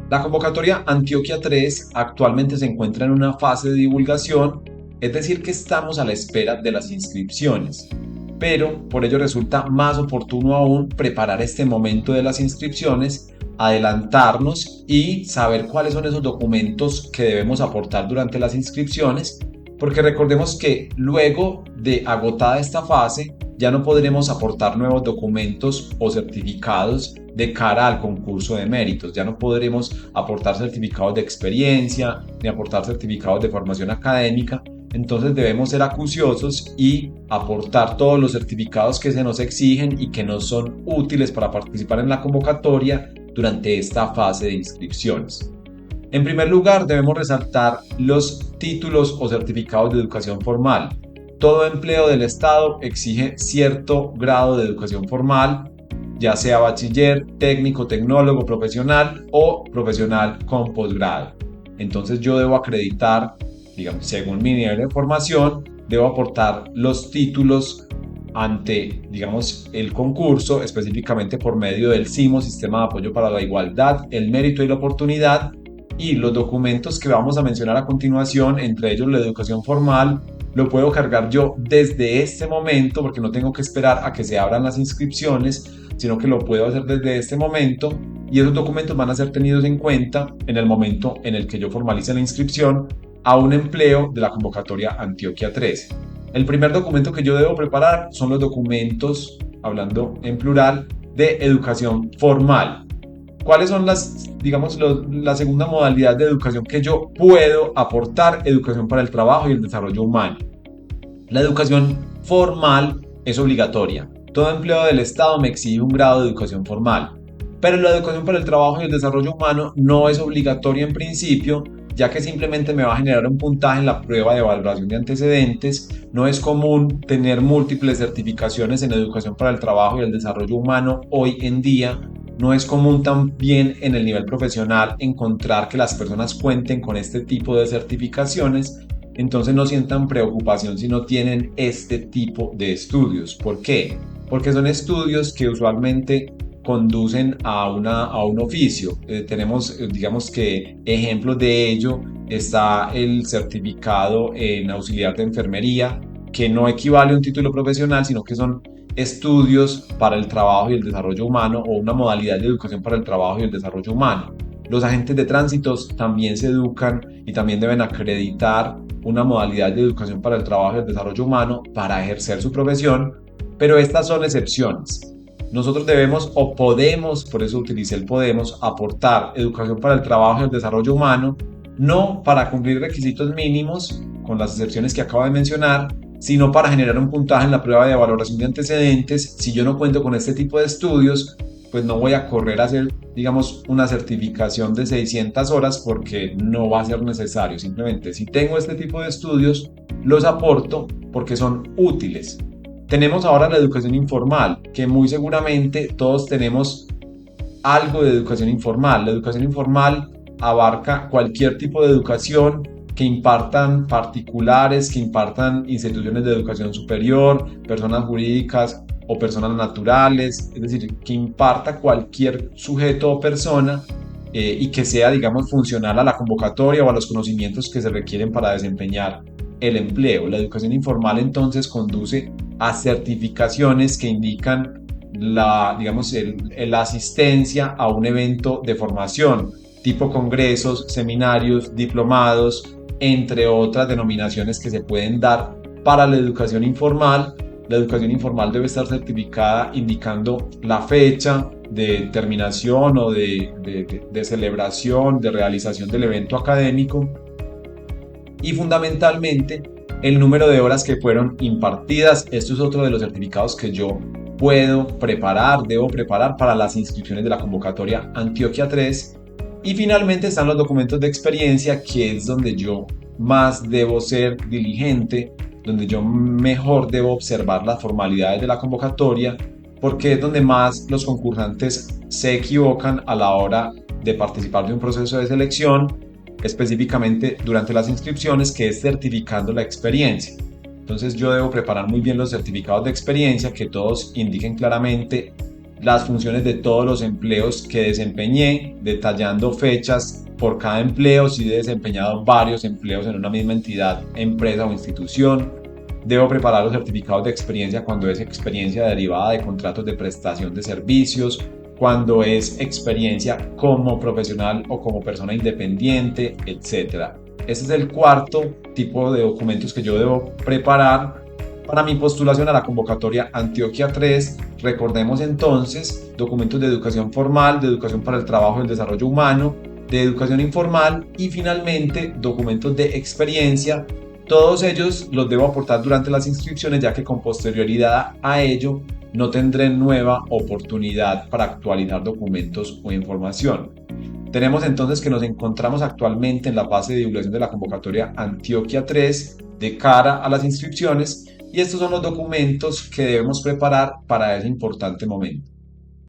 La convocatoria Antioquia 3 actualmente se encuentra en una fase de divulgación, es decir, que estamos a la espera de las inscripciones. Pero por ello resulta más oportuno aún preparar este momento de las inscripciones, adelantarnos y saber cuáles son esos documentos que debemos aportar durante las inscripciones, porque recordemos que luego de agotada esta fase ya no podremos aportar nuevos documentos o certificados de cara al concurso de méritos. Ya no podremos aportar certificados de experiencia ni aportar certificados de formación académica. Entonces debemos ser acuciosos y aportar todos los certificados que se nos exigen y que nos son útiles para participar en la convocatoria durante esta fase de inscripciones. En primer lugar, debemos resaltar los títulos o certificados de educación formal. Todo empleo del Estado exige cierto grado de educación formal, ya sea bachiller, técnico, tecnólogo, profesional o profesional con posgrado. Entonces yo debo acreditar, digamos, según mi nivel de formación, debo aportar los títulos ante, digamos, el concurso, específicamente por medio del SIMO, Sistema de Apoyo para la Igualdad, el Mérito y la Oportunidad, y los documentos que vamos a mencionar a continuación, entre ellos la educación formal, lo puedo cargar yo desde este momento, porque no tengo que esperar a que se abran las inscripciones, sino que lo puedo hacer desde este momento, y esos documentos van a ser tenidos en cuenta en el momento en el que yo formalice la inscripción a un empleo de la convocatoria Antioquia 3. El primer documento que yo debo preparar son los documentos, hablando en plural, de educación formal. ¿Cuáles son la segunda modalidad de educación que yo puedo aportar? Educación para el trabajo y el desarrollo humano. La educación formal es obligatoria. Todo empleado del Estado me exige un grado de educación formal. Pero la educación para el trabajo y el desarrollo humano no es obligatoria en principio, ya que simplemente me va a generar un puntaje en la prueba de valoración de antecedentes. No es común tener múltiples certificaciones en educación para el trabajo y el desarrollo humano hoy en día. No es común también en el nivel profesional encontrar que las personas cuenten con este tipo de certificaciones. Entonces no sientan preocupación si no tienen este tipo de estudios. ¿Por qué? Porque son estudios que usualmente conducen a un oficio. Tenemos, digamos que ejemplos de ello. Está el certificado en auxiliar de enfermería, que no equivale a un título profesional, sino que son estudios para el trabajo y el desarrollo humano, o una modalidad de educación para el trabajo y el desarrollo humano. Los agentes de tránsito también se educan y también deben acreditar una modalidad de educación para el trabajo y el desarrollo humano para ejercer su profesión, pero estas son excepciones. Nosotros debemos o podemos, por eso utilicé el podemos, aportar educación para el trabajo y el desarrollo humano, no para cumplir requisitos mínimos, con las excepciones que acabo de mencionar, sino para generar un puntaje en la prueba de valoración de antecedentes. Si yo no cuento con este tipo de estudios, pues no voy a correr a hacer, digamos, una certificación de 600 horas porque no va a ser necesario. Simplemente, si tengo este tipo de estudios, los aporto porque son útiles. Tenemos ahora la educación informal, que muy seguramente todos tenemos algo de educación informal. La educación informal abarca cualquier tipo de educación que impartan particulares, que impartan instituciones de educación superior, personas jurídicas o personas naturales, es decir, que imparta cualquier sujeto o persona y que sea, digamos, funcional a la convocatoria o a los conocimientos que se requieren para desempeñar el empleo. La educación informal entonces conduce a certificaciones que indican la asistencia a un evento de formación, tipo congresos, seminarios, diplomados, entre otras denominaciones que se pueden dar para la educación informal. La educación informal debe estar certificada indicando la fecha de terminación o de celebración, de realización del evento académico, y fundamentalmente el número de horas que fueron impartidas. Esto es otro de los certificados que yo debo preparar para las inscripciones de la convocatoria Antioquia 3. Y finalmente están los documentos de experiencia, que es donde yo más debo ser diligente, donde yo mejor debo observar las formalidades de la convocatoria, porque es donde más los concursantes se equivocan a la hora de participar de un proceso de selección, específicamente durante las inscripciones, que es certificando la experiencia. Entonces yo debo preparar muy bien los certificados de experiencia, que todos indiquen claramente las funciones de todos los empleos que desempeñé, detallando fechas por cada empleo, si he desempeñado varios empleos en una misma entidad, empresa o institución. Debo preparar los certificados de experiencia cuando es experiencia derivada de contratos de prestación de servicios, cuando es experiencia como profesional o como persona independiente, etc. Este es el cuarto tipo de documentos que yo debo preparar para mi postulación a la convocatoria Antioquia 3. Recordemos entonces documentos de educación formal, de educación para el trabajo y el desarrollo humano, de educación informal y finalmente documentos de experiencia. Todos ellos los debo aportar durante las inscripciones, ya que con posterioridad a ello no tendré nueva oportunidad para actualizar documentos o información. Tenemos entonces que nos encontramos actualmente en la fase de divulgación de la convocatoria Antioquia 3 de cara a las inscripciones, y estos son los documentos que debemos preparar para ese importante momento.